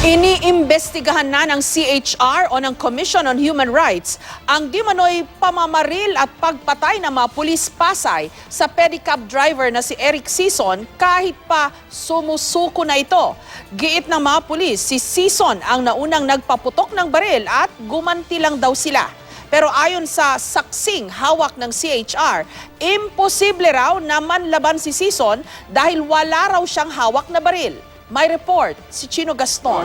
Iniimbestigahan na ng CHR o ng Commission on Human Rights ang di manoy pamamaril at pagpatay ng mga pulis Pasay sa pedicab driver na si Eric Sison kahit pa sumusuko na ito. Giit ng mga pulis, si Sison ang naunang nagpaputok ng baril at gumanti lang daw sila. Pero ayon sa saksing hawak ng CHR, imposible raw na manlaban si Sison dahil wala raw siyang hawak na baril. May report si Chino Gaston.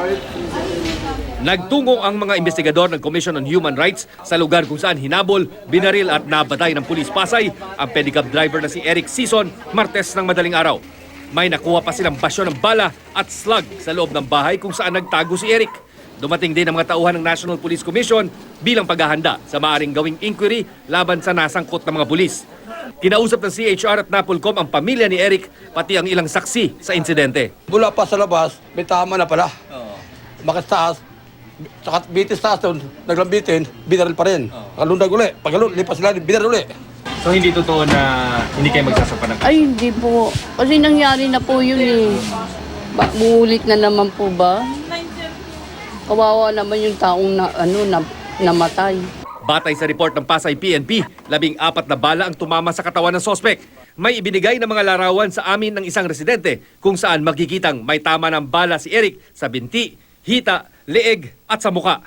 Nagtungo ang mga investigador ng Commission on Human Rights sa lugar kung saan hinabol, binaril at nabatay ng pulis Pasay ang pedicab driver na si Eric Sison Martes ng madaling araw. May nakuha pa silang basyo ng bala at slug sa loob ng bahay kung saan nagtago si Eric. Dumating din ang mga tauhan ng National Police Commission bilang paghahanda sa maaring gawing inquiry laban sa nasangkot ng mga pulis. Kinausap ng CHR at NAPOLCOM ang pamilya ni Eric pati ang ilang saksi sa insidente. Mula pa sa labas, may tama na pala. Bakit taas, saka bitis taas doon, naglambitin, binaril pa rin. Kalundag uli, pagkalun, lipas sila, binaril uli. So hindi totoo na hindi kayo magsasapan ng... Ay, hindi po. Kasi nangyari na po yun eh. Uulit na naman po ba? Kawawa naman yung taong namatay. Batay sa report ng Pasay PNP, 14 na bala ang tumama sa katawan ng sospek. May ibinigay ng mga larawan sa amin ng isang residente kung saan makikitang may tama ng bala si Eric sa binti, hita, leeg at sa muka.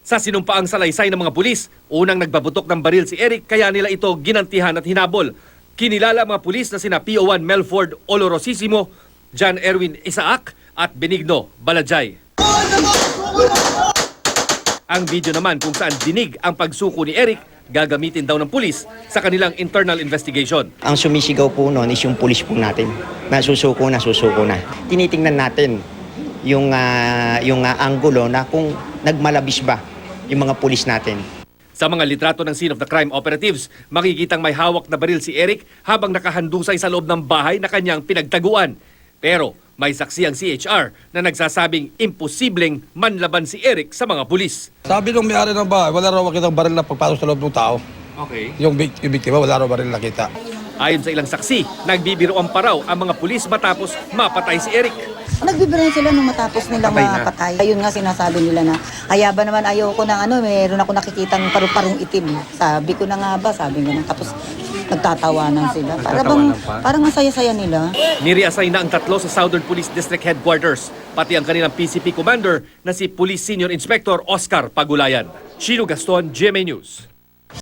Sa sinumpaang salaysay ng mga pulis, unang nagbabutok ng baril si Eric kaya nila ito ginantihan at hinabol. Kinilala ang mga pulis na sina PO1 Melford Olorosissimo, John Erwin Isaac at Benigno Balajay. Ang video naman kung saan dinig ang pagsuko ni Eric, gagamitin daw ng pulis sa kanilang internal investigation. Ang sumisigaw po noon is yung pulis po natin. Nasusuko na. Tinitingnan natin yung anggulo na kung nagmalabis ba yung mga pulis natin. Sa mga litrato ng scene of the crime operatives, makikitang may hawak na baril si Eric habang nakahandusay sa loob ng bahay na kanyang pinagtaguan. Pero may saksi ang CHR na nagsasabing imposibleng manlaban si Eric sa mga pulis. Sabi nung may-ari ng bahay, wala raw makitang baril na pagpasok sa loob ng tao. Okay. Yung biktima, wala raw baril nakita. Ayon sa ilang saksi, nagbibiroan pa raw ang mga pulis matapos mapatay si Eric. Nagbibiran sila nung matapos nilang mapatay. Ayun nga sinasabi nila na, kaya ba naman ayoko ng meron ako nakikitang paru-parong itim. Sabi ko na nga ba, sabi nga na. Tapos nagtatawanan sila. Parang ang saya-saya nila. Nireassign na ang tatlo sa Southern Police District Headquarters, pati ang kanilang PCP commander na si Police Senior Inspector Oscar Pagulayan. Chino Gaston, GMA News.